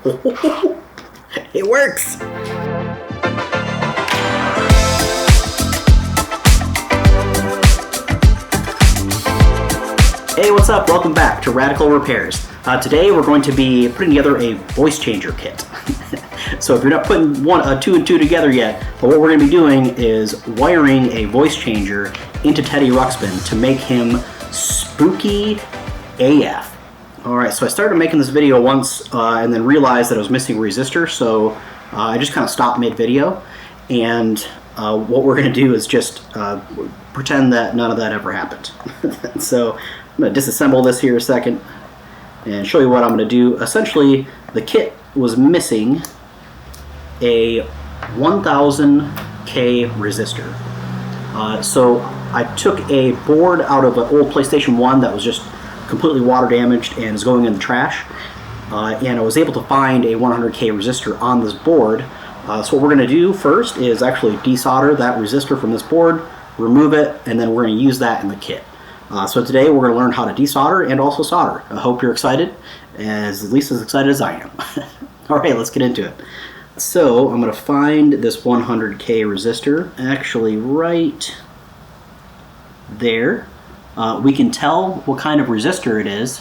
It works! Hey, what's up? Welcome back to Radical Repairs. Today we're going to be putting together a voice changer kit. So if you're not putting two and two together yet, but what we're going to be doing is wiring a voice changer into Teddy Ruxpin to make him spooky AF. Alright, so I started making this video once and then realized that I was missing a resistor, so I just kind of stopped mid-video, and what we're going to do is just pretend that none of that ever happened. So I'm going to disassemble this here a second and show you what I'm going to do. Essentially, the kit was missing a 1000K resistor. So I took a board out of an old PlayStation 1 that was just completely water damaged and is going in the trash, and I was able to find a 100K resistor on this board. So what we're going to do first is actually desolder that resistor from this board, remove it, and then we're going to use that in the kit. So today we're going to learn how to desolder and also solder. I hope you're excited, at least as excited as I am. Alright, let's get into it. So I'm going to find this 100K resistor, actually right there. We can tell what kind of resistor it is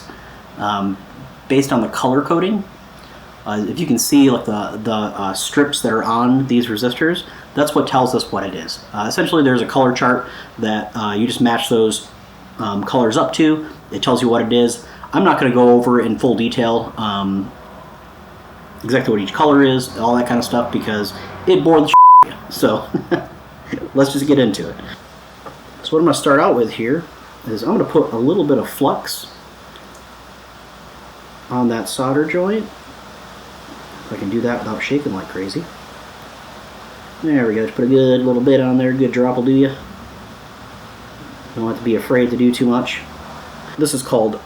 based on the color coding. If you can see like the strips that are on these resistors, that's what tells us what it is. Essentially, there's a color chart that you just match those colors up to. It tells you what it is. I'm not going to go over in full detail exactly what each color is, all that kind of stuff, because it bore the shit out of you. So let's just get into it. So what I'm going to start out with here is I'm going to put a little bit of flux on that solder joint. If I can do that without shaking like crazy. There we go. Just put a good little bit on there. Good drop will do you. Don't have to be afraid to do too much. This is called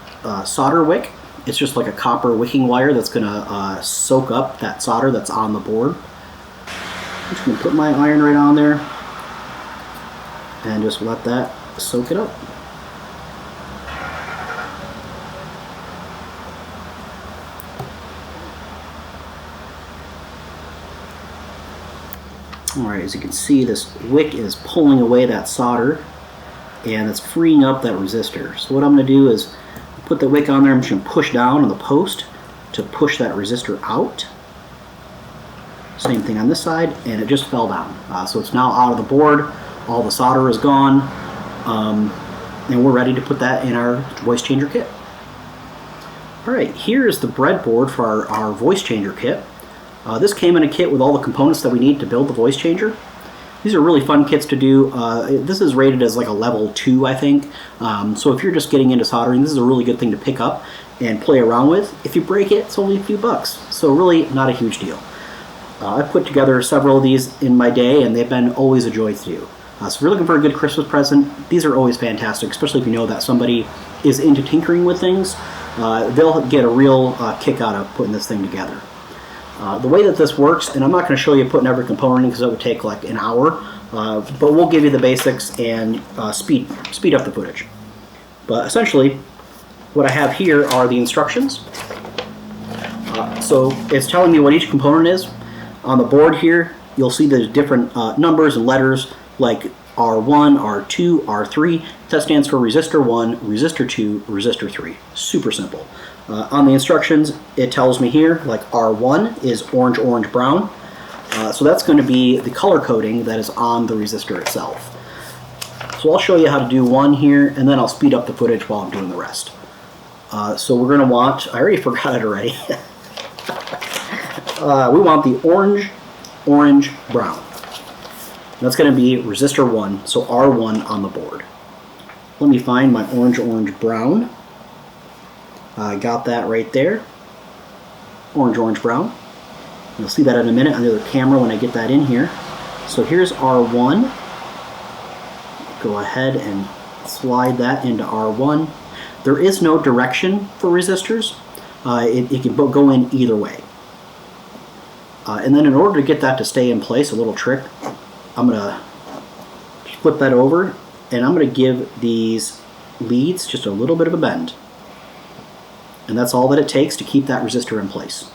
solder wick. It's just like a copper wicking wire that's going to soak up that solder that's on the board. I'm just going to put my iron right on there and just let that soak it up. Alright, as you can see, this wick is pulling away that solder and it's freeing up that resistor. So what I'm going to do is put the wick on there. I'm just going to push down on the post to push that resistor out. Same thing on this side, and it just fell down. So it's now out of the board. All the solder is gone, and we're ready to put that in our voice changer kit. Alright, here is the breadboard for our voice changer kit. This came in a kit with all the components that we need to build the voice changer. These are really fun kits to do. This is rated as like a level 2, I think. So if you're just getting into soldering, this is a really good thing to pick up and play around with. If you break it, it's only a few bucks. So really not a huge deal. I've put together several of these in my day, and they've been always a joy to do. So if you're looking for a good Christmas present, these are always fantastic, especially if you know that somebody is into tinkering with things. They'll get a real kick out of putting this thing together. The way that this works, and I'm not going to show you putting every component in because it would take like an hour, but we'll give you the basics and speed up the footage. But essentially, what I have here are the instructions. So it's telling me what each component is. On the board here, you'll see there's different numbers and letters like R1, R2, R3. That stands for resistor 1, resistor 2, resistor 3. Super simple. On the instructions, it tells me here, like R1 is orange, orange, brown. So that's going to be the color coding that is on the resistor itself. So I'll show you how to do one here, and then I'll speed up the footage while I'm doing the rest. So we're going to want, I already forgot it already. We want the orange, orange, brown. That's going to be resistor 1, so R1 on the board. Let me find my orange, orange, brown. I got that right there. Orange, orange, brown. You'll see that in a minute on the other camera when I get that in here. So here's R1. Go ahead and slide that into R1. There is no direction for resistors. It can go in either way. And then in order to get that to stay in place, a little trick, I'm going to flip that over, and I'm going to give these leads just a little bit of a bend. And that's all that it takes to keep that resistor in place.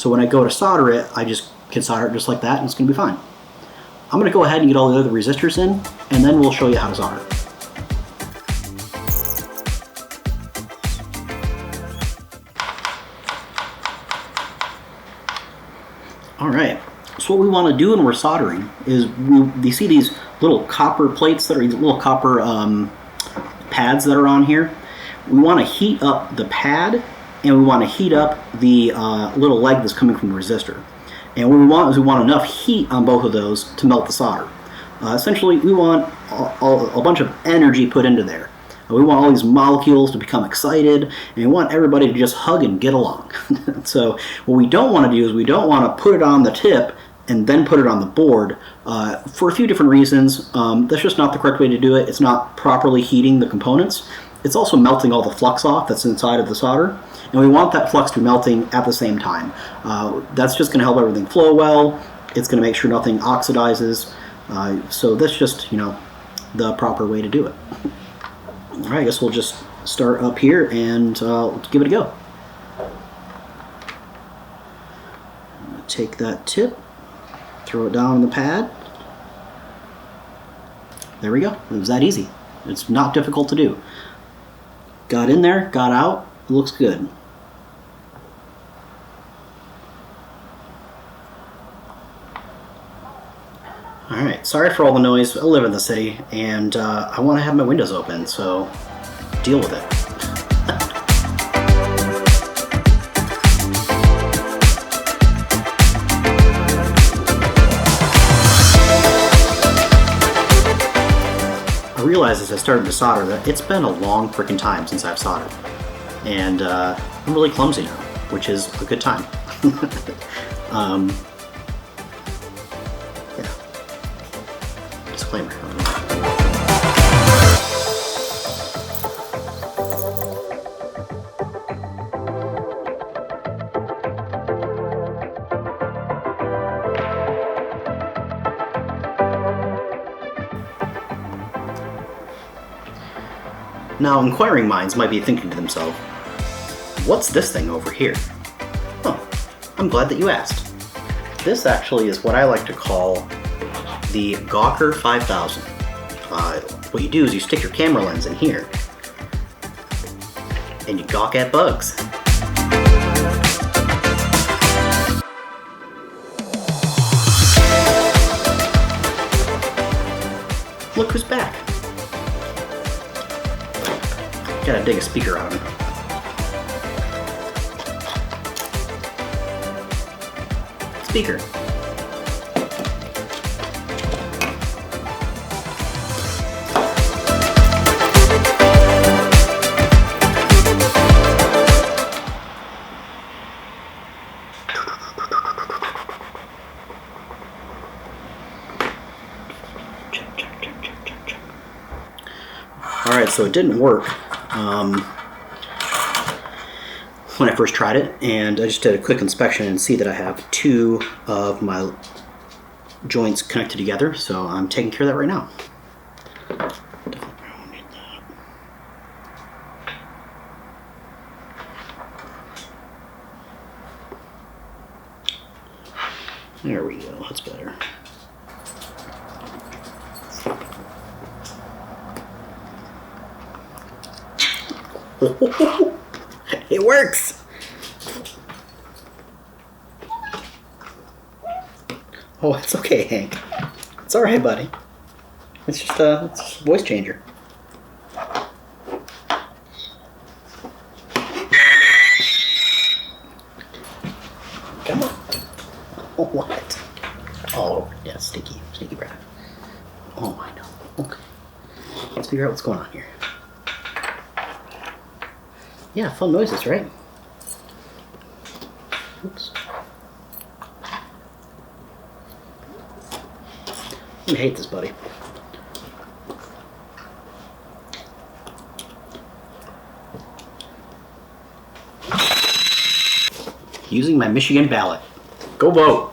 So when I go to solder it, I just can solder it just like that, and it's going to be fine. I'm going to go ahead and get all the other resistors in, and then we'll show you how to solder. Alright, so what we want to do when we're soldering is, you see these little copper plates that are these little copper pads that are on here? We want to heat up the pad, and we want to heat up the little leg that's coming from the resistor. And what we want is we want enough heat on both of those to melt the solder. Essentially, we want a bunch of energy put into there. We want all these molecules to become excited, and we want everybody to just hug and get along. So what we don't want to do is we don't want to put it on the tip and then put it on the board for a few different reasons. That's just not the correct way to do it. It's not properly heating the components. It's also melting all the flux off that's inside of the solder, and we want that flux to be melting at the same time. That's just going to help everything flow well. It's going to make sure nothing oxidizes. So that's just, the proper way to do it. Alright, I guess we'll just start up here and give it a go. Take that tip, throw it down on the pad. There we go. It was that easy. It's not difficult to do. Got in there, got out, it looks good. Alright, sorry for all the noise. I live in the city, and I want to have my windows open, so deal with it. I realized as I started to solder that it's been a long freaking time since I've soldered. And I'm really clumsy now, which is a good time. Disclaimer. Now, inquiring minds might be thinking to themselves, what's this thing over here? Oh, I'm glad that you asked. This actually is what I like to call the Gawker 5000. What you do is you stick your camera lens in here and you gawk at bugs. Look who's back. Gotta dig a speaker out of him. Speaker. Alright, so it didn't work when I first tried it, and I just did a quick inspection and see that I have two of my joints connected together, so I'm taking care of that right now. There we go, that's better. It works! Oh, it's okay, Hank. It's alright, buddy. It's just a voice changer. Come on. Oh, what? Oh, yeah, stinky breath. Oh, I know. Okay. Let's figure out what's going on here. Yeah, fun noises, right? Oops. I hate this, buddy. Using my Michigan ballot. Go vote!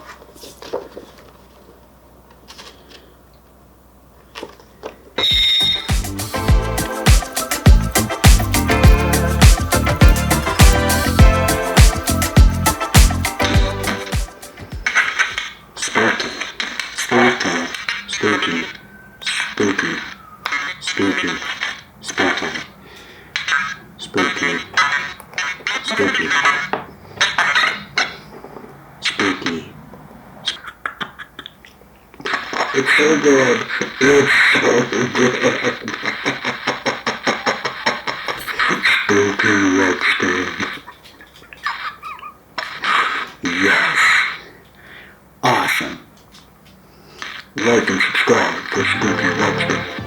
spooky. Spooky. It's so good. It's so good. Spooky Ruxpin. Yes. Awesome. Like and subscribe for Spooky Ruxpin.